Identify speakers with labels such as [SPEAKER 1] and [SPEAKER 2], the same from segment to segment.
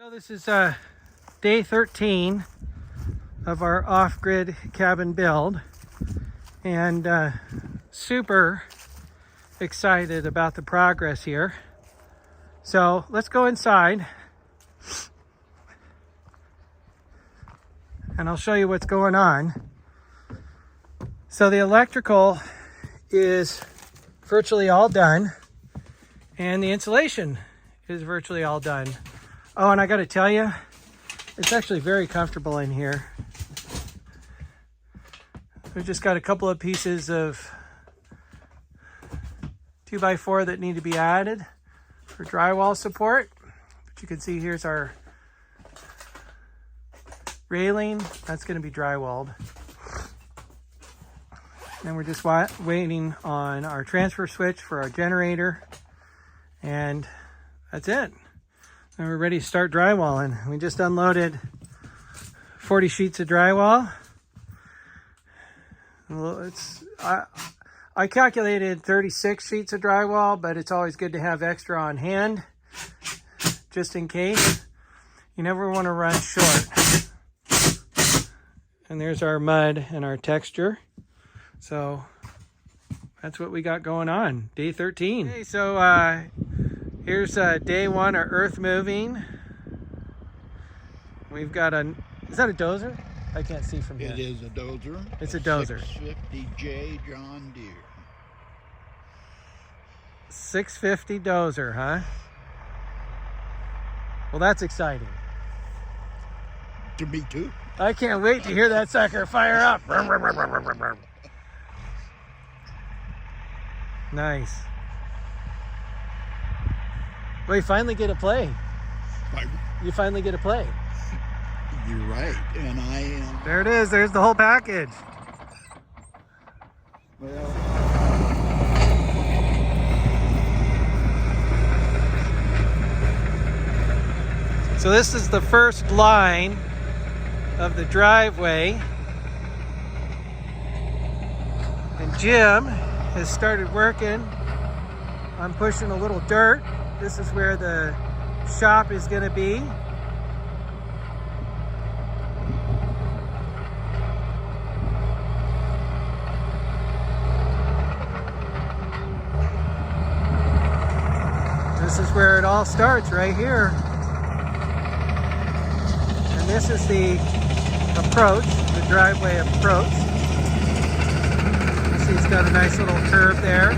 [SPEAKER 1] So this is day 13 of our off-grid cabin build, and super excited about the progress here. So let's go inside and I'll show you what's going on. So the electrical is virtually all done and the insulation is virtually all done. Oh, and I got to tell you, it's actually very comfortable in here. We've just got a couple of pieces of 2x4 that need to be added for drywall support. But you can see here's our railing. That's going to be drywalled. And we're just waiting on our transfer switch for our generator. And that's it. And we're ready to start drywalling. We just unloaded 40 sheets of drywall. I calculated 36 sheets of drywall, but it's always good to have extra on hand, just in case. You never want to run short. And there's our mud and our texture. So that's what we got going on, day 13. Okay, so here's day 1, our earth moving. We've got is that a dozer? I can't see from here.
[SPEAKER 2] It is a dozer.
[SPEAKER 1] It's a dozer.
[SPEAKER 2] 650J John Deere.
[SPEAKER 1] 650 dozer, huh? Well, that's exciting.
[SPEAKER 2] To me too.
[SPEAKER 1] I can't wait to hear that sucker fire up. Nice. Well, you finally get to play. You finally get to play.
[SPEAKER 2] You're right, and I am.
[SPEAKER 1] There it is. There's the whole package.
[SPEAKER 2] Well,
[SPEAKER 1] so this is the first line of the driveway. And Jim has started working. I'm pushing a little dirt. This is where the shop is going to be. This is where it all starts, right here. And this is the approach, the driveway approach. You see it's got a nice little curve there.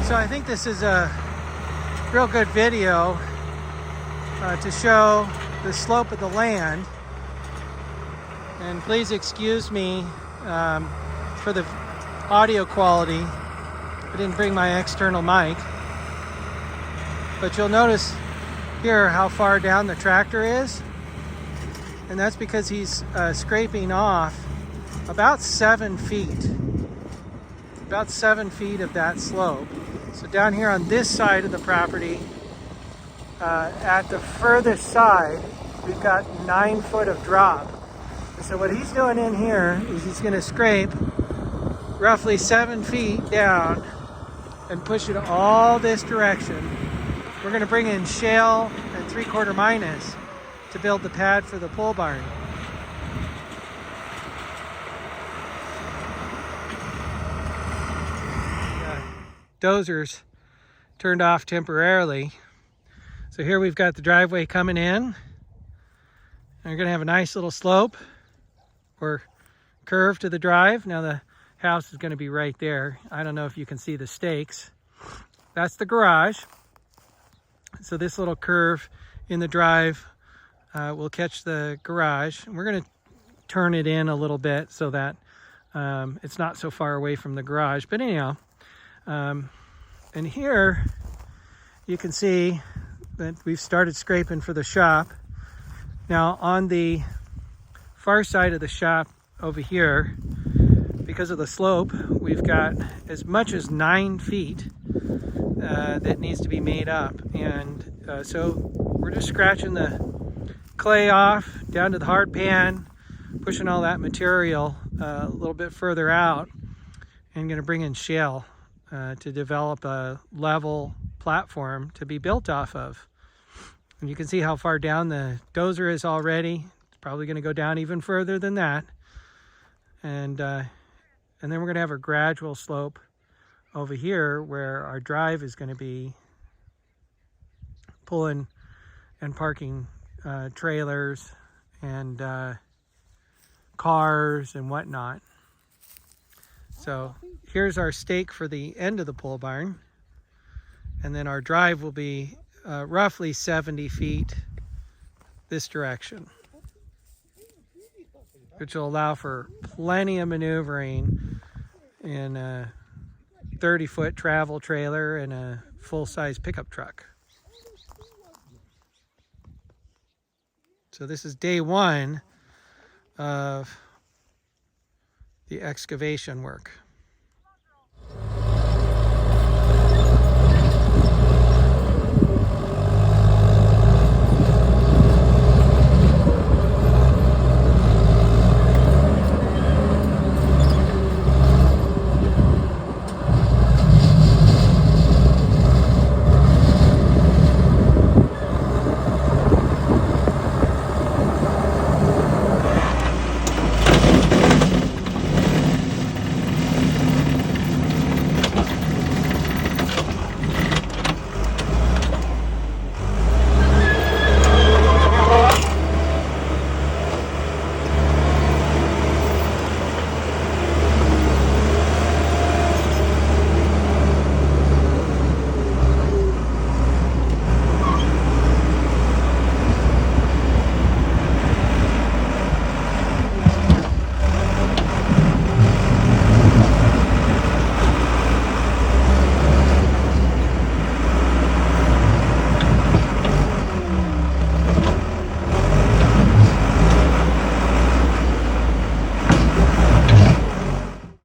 [SPEAKER 1] So I think this is a real good video to show the slope of the land. And please excuse me for the audio quality. I didn't bring my external mic. But you'll notice here how far down the tractor is. And that's because he's scraping off about 7 feet. About 7 feet of that slope. So down here on this side of the property, at the furthest side, we've got 9 foot of drop. And so what he's doing in here is he's going to scrape roughly 7 feet down and push it all this direction. We're going to bring in shale and 3/4 minus to build the pad for the pole barn. Dozers turned off temporarily. So here we've got the driveway coming in. And we're going to have a nice little slope or curve to the drive. Now the house is going to be right there. I don't know if you can see the stakes. That's the garage. So this little curve in the drive will catch the garage. And we're going to turn it in a little bit so that it's not so far away from the garage. But anyhow, and here you can see that we've started scraping for the shop. Now on the far side of the shop over here, because of the slope, we've got as much as 9 feet that needs to be made up. And so we're just scratching the clay off down to the hard pan, pushing all that material a little bit further out, and going to bring in shale to develop a level platform to be built off of. And you can see how far down the dozer is already. It's probably going to go down even further than that. And then we're going to have a gradual slope over here where our drive is going to be pulling and parking trailers and cars and whatnot. So here's our stake for the end of the pole barn. And then our drive will be roughly 70 feet this direction, which will allow for plenty of maneuvering in a 30-foot travel trailer and a full-size pickup truck. So this is day one of the excavation work.